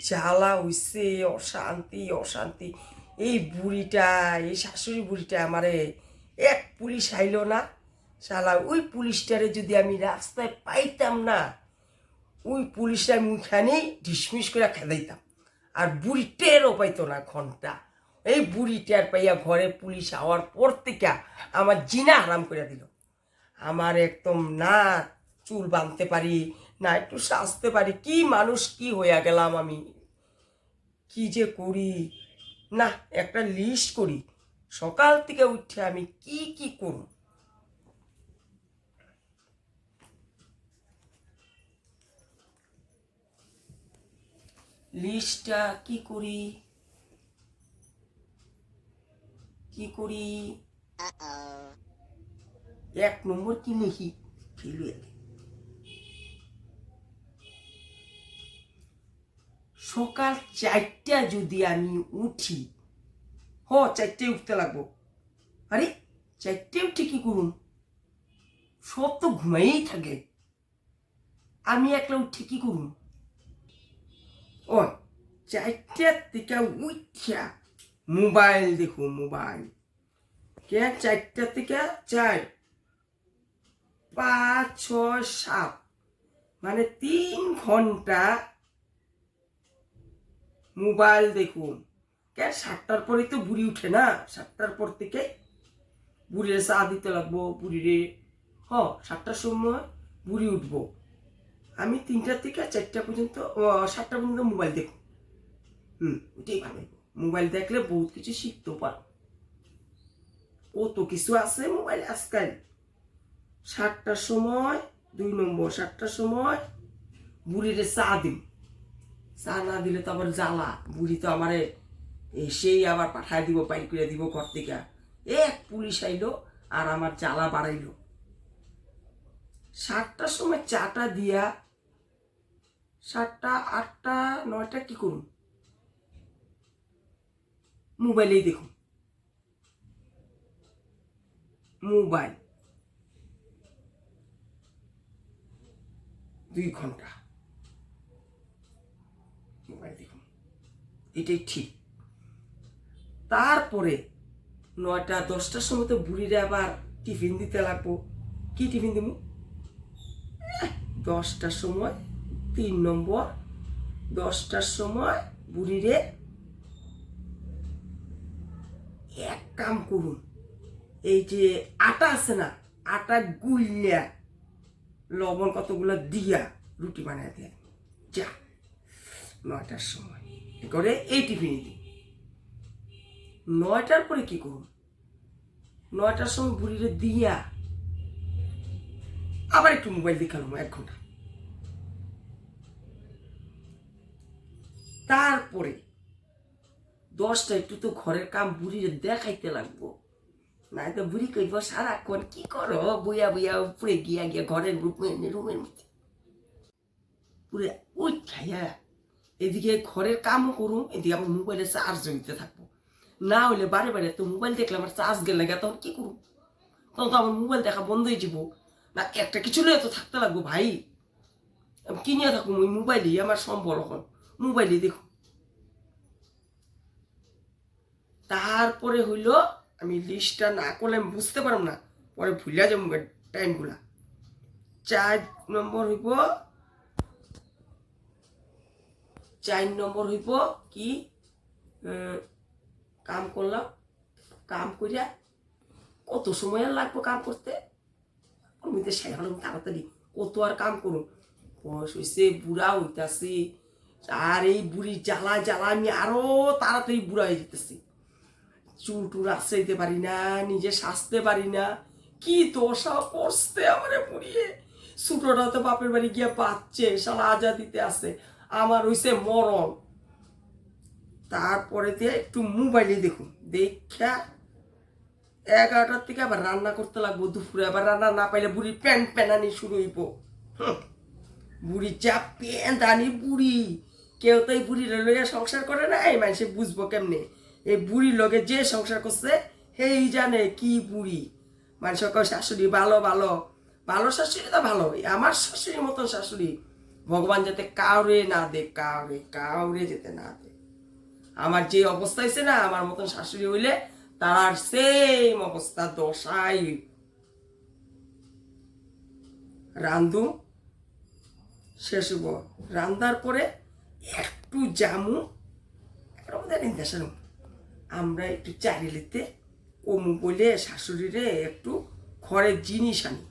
জ্বালা হইছে, অশান্তি অশান্তি। এই বুড়িটা, এই শাশুড়ি বুড়িটা আমারে এক পুলিশ আইলো না, শালা ওই পুলিশটারে যদি আমি রাস্তায় পাইতাম না, ওই পুলিশটা আমি ওইখানেই ঢিসমিস করে খেদাইতাম। আর বুড়ি টেরও পাইতো না ঘন্টা। এই বুড়ি টের পাইয়া ঘরে পুলিশ আওয়ার পর থেকে আমার জিনা হারাম করে দিল। আমার একদম না চুল বাঁধতে পারি, না একটু সাজতে পারি, কি মানুষ কি হইয়া গেলাম আমি, কি যে করি। না, একটা লিস্ট করি, সকাল থেকে উঠে আমি কি কি করব। লিস্টটা কি করি, কি করি। 1 নম্বর কি লিখি, ফেলু সকাল 4টা যদি আমি উঠি, 4টায় উঠতে লাগবো। আরে 4টায় উঠে কি করুন, সব তো ঘুমাইই থাকে, আমি একলা উঠে কি করুন। ও 4টার থেকে উঠা মোবাইল দেখো, মোবাইল কে 4টা থেকে 4, 5, 6, 7 মানে 3 ঘন্টা মোবাইল দেখুন। কে 7টার পরে তো বুড়ি উঠে না, 7টার পর থেকে বুড়িরে চা দিতে লাগবো, বুড়িরে 7টার সময় বুড়ি উঠবো। আমি 3টা থেকে 4টা পর্যন্ত, 7টা পর্যন্ত মোবাইল দেখুন। ওইটাই ভালো। মোবাইল দেখলে বহুত কিছু শিখতেও পারো, কত কিছু আছে মোবাইল আজকাল। 7টার সময় 2 নম্বর, 7টার সময় বুড়িরে চা দিম। চা না দিলে তো আবার জ্বালা, বুড়ি তো আমারে সেই আবার পাঠায় দিব, পাইল করে দিব ঘর থেকে। এক পুলিশ আইলো আর আমার জ্বালা বাড়াইলো। 7টার সময় চাটা দিয়া 7টা, 8টা, 9টা কি করুন, মোবাইলেই দেখুন। মোবাইল 2 ঘন্টা মোবাইল দেখুন, এটাই ঠিক। তারপরে 9টা 10টার সময় তো বুড়িরে আবার টিফিন দিতে লাগবো। কি টিফিন দিব, 10টার সময় 3 নম্বর, 10টার সময় বুড়িরে এক কাম করুন, এই যে আটা আছে না, আটা গুলিয়া লবণ কতগুলো দিয়া রুটি বানায় দেয় যা 9টার সময় করে এই টিফিন দিই। 9টার পরে কি করুন, 9টার সময় বুড়িরে দিয়া আবার একটু মোবাইল দেখালাম 1 ঘন্টা। তারপরে 10টা একটু তো ঘরের কাম বুড়িরে দেখাইতে লাগবো, না তো বুড়ি কইব সারাক্ষণ কি করো বইয়া বইয়া উপরে গিয়া গিয়া ঘরের রুমের মধ্যে পুরে ওই খাইয়া এদিকে ঘরের কামও করুন, এদিকে আমার মোবাইলে চার্জ জমিতে থাকবো। না হইলে বারে বারে তো মোবাইল দেখলে আমার চার্জ গেলে লাগে, তখন কি করুন, তখন তো আমার মোবাইল দেখা বন্ধ হয়ে যাবো। না একটা কিছু নিয়ে তো থাকতে লাগবো ভাই, আমি কি নিয়ে থাকবো, ওই মোবাইলই আমার সম্বল, এখন মোবাইলই দেখুন। তারপরে হইল আমি লিস্টটা না করলে আমি বুঝতে পারব না, পরে ভুলিয়া যাবো টাইমগুলা। 4 নম্বর হইব, 4 নম্বর হইব কি, কাম করলাম, কাম করিয়া কত সময় আর লাগবো কাম করতে, আমি তো শেখালাম তাড়াতাড়ি, কত আর কাম করুন, বয়স হয়েছে, বুড়া হইতাছি, আর এই বুড়ি জ্বালা জ্বালা আমি আরো তাড়াতাড়ি বুড়া হয়ে যেতেছি। চুল টুল আশ্রাইতে পারি না, নিজে সাজতে পারি না, কি দশা করছে আমার বুড়িয়ে। ছোটটা তো বাপের বাড়ি গিয়ে পাচ্ছে, শালা আজাদিতে আছে, আমার হইছে মরণ। তারপরে দিয়ে একটু মোবাইলে দেখুন, দেখা 11টার থেকে আবার রান্না করতে লাগবো, দুপুরে আবার রান্না না পাইলে বুড়ির প্যান প্যানানি শুরু হইব। বুড়ি যা প্যান আনি বুড়ি, কেউ তো এই বুড়ির লইয়া সংসার করে না, এই মানুষে বুঝবো কেমনে এই বুড়ির লগে যে সংসার করছে সেই জানে কি বুড়ি। মানুষ কয় শাশুড়ি ভালো ভালো, ভালো শাশুড়ি তো ভালো, আমার শাশুড়ির মতন শাশুড়ি ভগবান যাতে কাউরে না দে, কাউরে কাউরে যেতে না দে। আমার যে অবস্থা হয়েছে না, আমার মতন শাশুড়ি হইলে তার সেম অবস্থা দশাই। রান্ধু শেষ হব, রান্ধার পরে একটু জামু আমরা একটু চারিলিতে কমু বলে শাশুড়িরে একটু ঘরের জিনিস আনি,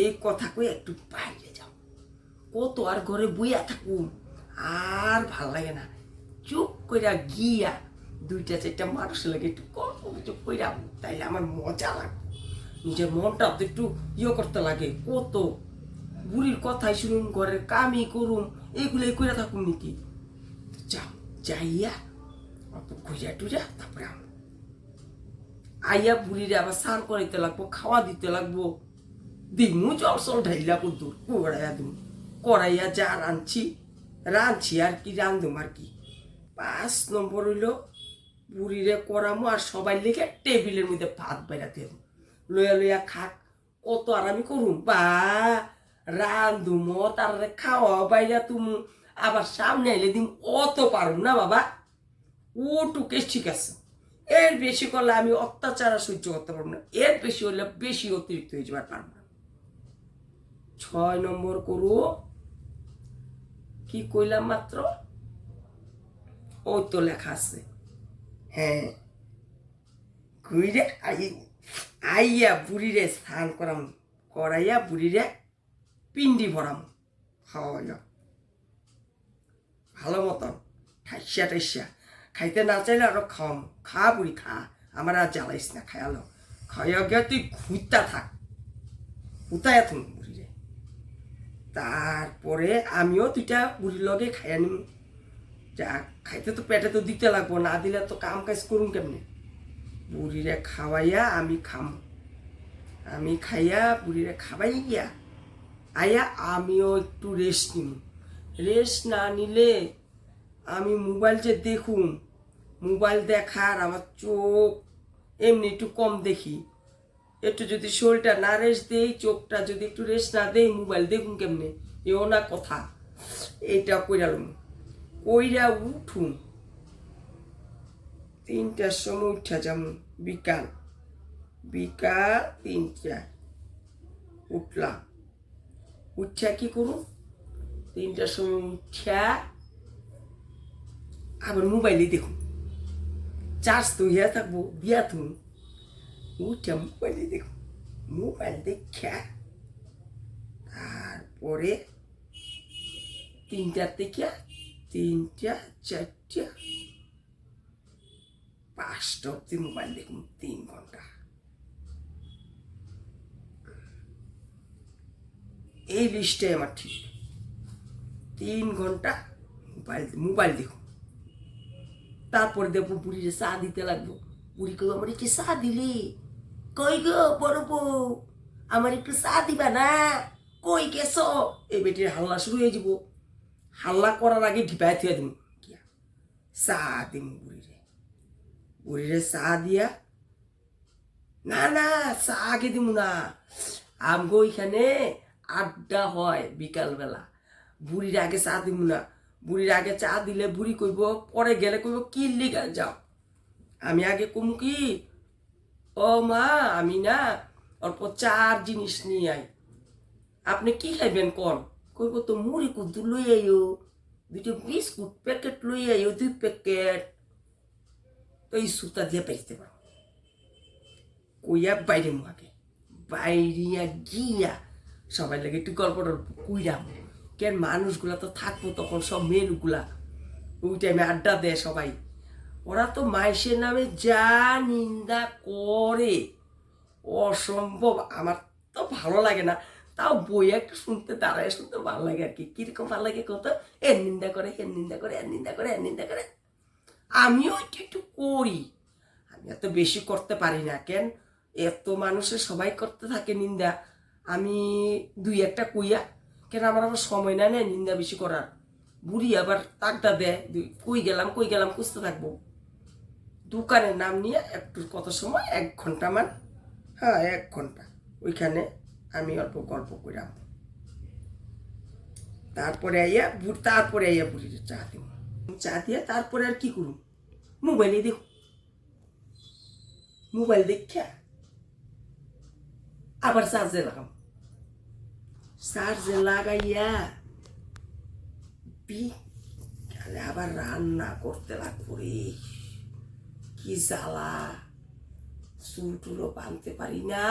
এই কথা কই একটু বাইরে যাও। কত আর ঘরে বইয়া থাকুম, আর ভাল লাগে না। চুপ কইরা গিয়া 2-4টা মানুষ লাগে একটু গল্প চুপ কইরা, তাইলে আমার মজা লাগে। নিজের মনটা একটু করতে লাগে। কত বুড়ির কথাই শুনুন, ঘরের কামই করুম, এইগুলোই কইরা থাকুম নাকি। যাও, যাইয়া অল্প ঘুরিয়া টুরিয়া তারপরে আইয়া বুড়িরে আবার স্নান করাইতে লাগবো, খাওয়া দিতে লাগবো। দিমু জল ঢাইলা কদ্দুর কড়াইয়া দিমু, কড়াইয়া যা রাঁধছি আর কি রান্ধুম আর কি। 5 নম্বর হইল বুড়িরে করামো আর সবাই লেগে টেবিলের মধ্যে ভাত বাইরাতে লইয়া লইয়া খাক। কত আর আমি করুম বা রান্ধুমো, তার খাওয়া বাইরা তুমু, আবার সামনে আইলে দিম, অত পারুম না বাবা। ওটুকে ঠিক আছে, এর বেশি করলে আমি অত্যাচার সহ্য করতে পারবো না, এর বেশি হলে বেশি অতিরিক্ত হয়ে যাবার পারবো না। 6 নম্বর করু, কি কইলাম মাত্র, ওই তো লেখা আছে। হ্যাঁ, ঘুরে আইয়া বুড়িরে স্নান করাম, করাইয়া বুড়িরে পিন্ডি ভরাম, খাওয়াইয়া ভালো মতন ঠাইসা টাইসা। খাইতে না চাইলে আরো খাওয়াম, খা বুড়ি খা, আমার আর জ্বালাইস না, খায়ালো খাইয়া গিয়া তুই ঘুরতা থাক, উতায়া তুমি বুড়িরে। তারপরে আমিও 2টা বুড়ির লগে খাইয়া নিম। যা খাইতে তো পেটে তো দিতে লাগবো, না দিলে তো কাম কাজ করুন কেমনে। বুড়িরে খাওয়াইয়া আমি খাম, আমি খাইয়া বুড়িরে খাওয়াই গিয়া আইয়া আমিও একটু রেস্ট নিম। রেস্ট না নিলে আমি মোবাইল যে দেখুন, মোবাইল দেখার আমার চোখ এমনি একটু কম দেখি। একটু যদি শরীরটা না রেস্ট দেই, চোখটা যদি একটু রেস্ট না দেই, মোবাইল দেখুন কেমনে, এও না কথা। এইটা কইরালুম, কইরা উঠুন 3টার সময় উঠা যাম, বিকাল 3টা উঠলাম। উঠা কি করুন, 3টার সময় উঠা আবার মোবাইলে দেখুন, চার্জ তো ইয়া থাকবো দিয়া থুন, উঠা মোবাইলে দেখুন, মোবাইল দেখা তারপরে 3টা থেকে 3টা 4টা 5টা অব্দি মোবাইল দেখুন, 3 ঘন্টা। এই লিস্টটাই আমার ঠিক, 3 ঘন্টা মোবাইল দেখুন। তারপরে দেখবো বুড়িরে চা দিতে লাগবো। বুড়ি কই, আমার একটু চা দিলি, কই গো বড় বউ, আমার একটু চা দিবা না, কই গেছো। এই বেটির হাল্লা শুরু হয়ে যাব। হাল্লা করার আগে ঢিপায় থুয়ে দিম, চা দিম বুড়িরে। বুড়িরে চা দিয়া, না না চা আগে দিম না, আমগো ওইখানে আড্ডা হয় বিকালবেলা, বুড়ির আগে চা দিব না। বুড়ির আগে চা দিলে বুড়ি কইব, পরে গেলে কইব কি লিগা যাও। আমি আগে কমু কি, ও মা আমি না অল্প 4 জিনিস নিয়ে আই, আপনি কি খাইবেন কন। কইব তো মুড়ি কুদ্দু লই আইও, 2টা বিস্কুট প্যাকেট লই আইও, 2 প্যাকেট। তো এই সুতা দিয়ে পেতে পারো, কইয়া বাইরে মুখে বাইরিয়া গিয়া সবাই লাগে একটু গল্প টল্প কইরাম। কেন মানুষগুলা তো থাকবো তখন, সব মেয়েগুলা ওই টাইমে আড্ডা দেয় সবাই। ওরা তো মাইসের নামে যা নিন্দা করে অসম্ভব, আমার তো ভালো লাগে না। তাও বই একটু শুনতে, দাঁড়ায় শুনতে ভালো লাগে আর কি। কিরকম ভালো লাগে কত, এর নিন্দা করে, এর নিন্দা করে, এর নিন্দা করে, এর নিন্দা করে। আমিও একটু একটু করি, আমি এত বেশি করতে পারি না। কেন এত মানুষের সবাই করতে থাকে নিন্দা, আমি 2-1টা কইয়া, কেন আমার আবার সময় নাই না নিন্দা বেশি করার। বুড়ি আবার তাকটা দেয়, কই গেলাম খুঁজতে থাকবো। দোকানের নাম নিয়ে একটু কত সময়, 1 ঘন্টা হ্যাঁ 1 ঘন্টা ওইখানে আমি অল্প গল্প কইরাম। তারপরে আইয়া বুড়ির চা দিব, চা দিয়া তারপরে আর কি করুন, মোবাইলে দেখুন, মোবাইল দেখা আবার চার্জে লাগাম, চার্জে লাগাইয়া বিকালে আবার রান্না করতে লাগবো রে, কি জ্বালা, চুলটুলো বাঁধতে পারি না,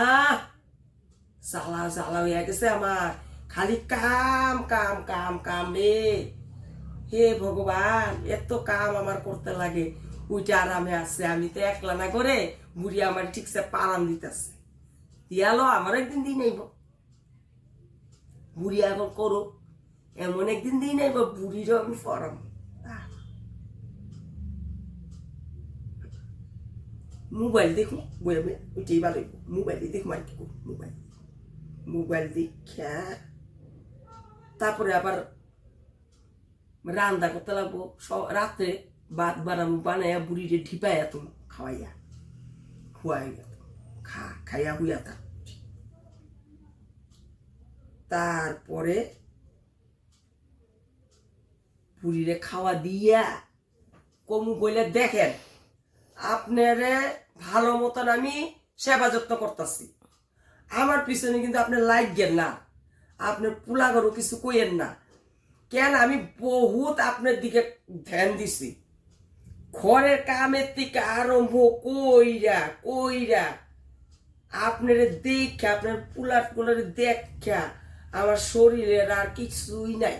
জ্বালা জ্বালা হয়ে গেছে আমার, খালি কাম কাম কাম কাম রে, হে ভগবান এত কাম আমার করতে লাগে, ওইটা আরামে আছে, আমি তো একলা না করে বুড়ি আমার ঠিকছে পারান দিতেছে, দিয়ালো আমার একদিন দিন নাইব, বুড়ি এখন করো এমন একদিন দিন নাইব, বুড়িরও আমি ফরম। মোবাইল দেখুন বইয়া বইয়া ওইটাই ভালো, মোবাইল দেখুন আর কি করুন, মোবাইল দেখা তারপরে আবার রান্না করতে লাগবো, রাত্রে ভাত বানাইয়া বুড়িরে ঢিপাইয়া তুমি খাওয়াইয়া খুয়াইয়া খাইয়া হুইয়া থাক, তারপরে বুড়িরে খাওয়া দিয়া কমু বলে দেখেন আপনারে ভালো মতন আমি সেবা যত্ন করতেছি, আমার পিছনে কিন্তু আপনি লাগবেন না, আপনার পোলাগরও কিছু কইেন না, কেন আমি বহুত আপনার দিকে ধ্যান দিছি, ঘরের কামের থেকে আরম্ভ কইরা কইরা আপনার দেখা আপনার পোলারে দেখা আমার শরীরের আর কিছুই নাই,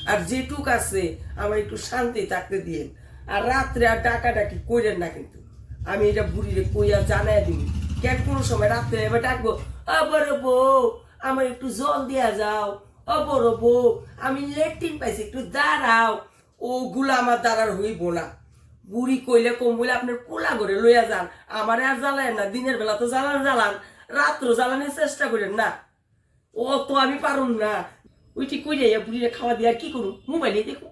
আর যেটুক আছে আমার একটু শান্তি থাকতে দিন, আর রাত্রে আর ডাকাডাকি কইরেন না, কিন্তু আমি এটা বুড়িরে কইয়া জানাই দিই, কেন কোনো সময় রাত্রে এবার ডাকবো, বড় বউ আমার একটু জল দিয়া যাও, বড় বউ আমি লেট্রিন পাইছি একটু দাঁড়াও, ওগুলো আমার দাঁড়ার হইব না, বুড়ি কইলে কম বলে আপনার পোলা করে লইয়া যান, আমার আর জ্বালায় না, দিনের বেলা তো জ্বালান রাত্র জ্বালানোর চেষ্টা করেন না, ও তো আমি পারুন না, ওইটি কই যাইয়া বুড়িরে খাওয়া দিয়ে আর কি করুন, মোবাইলে দেখুন,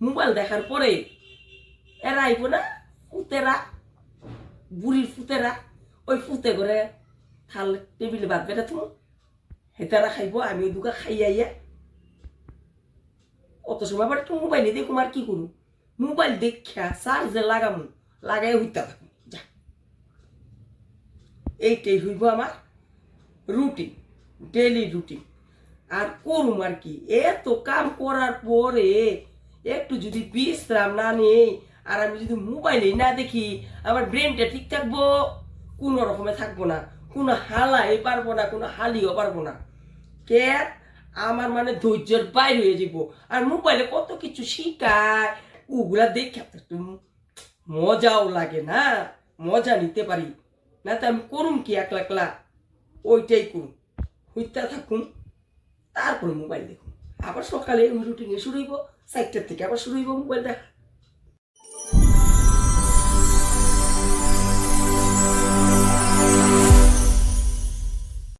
মোবাইল দেখার পরে এরা আইব না ফুতেরা, বুড়ির ফুতেরা, ওই ফুতে করে থাল টেবিলে বাদ বেটা তুমি হেতারা খাইব, আমি দুকা খাইয়া অত সময় আবার একটু মোবাইলে দেখুম আর কি করুন, মোবাইল দেখা চার্জে লাগাই হইতে থাকুন, যা এইটাই হইব আমার রুটিন, ডেলি রুটিন, আর করুম আর কি, এত কাম করার পরে একটু যদি বিশ্রাম না নেই আর আমি যদি মোবাইলে না দেখি আমার ব্রেনটা ঠিক থাকবো, কোনো রকমে থাকবো না, কোনো হালাই পারবো না, কোনো হালিও পারবো না, কে আমার মানে ধৈর্যের বাইরে হয়ে যাব, আর মোবাইলে কত কিছু শিখায় ওগুলা দেখে একটু মজাও লাগে না, মজা নিতে পারি না, তো আমি করুম কি একলা একলা, ওইটাই করুন, হইতে থাকুন, তারপরে মোবাইল দেখুন, আবার সকালে ওই রুটিনে শুরু হইব, 4টার থেকে আবার শুরু হইব মোবাইল দেখা।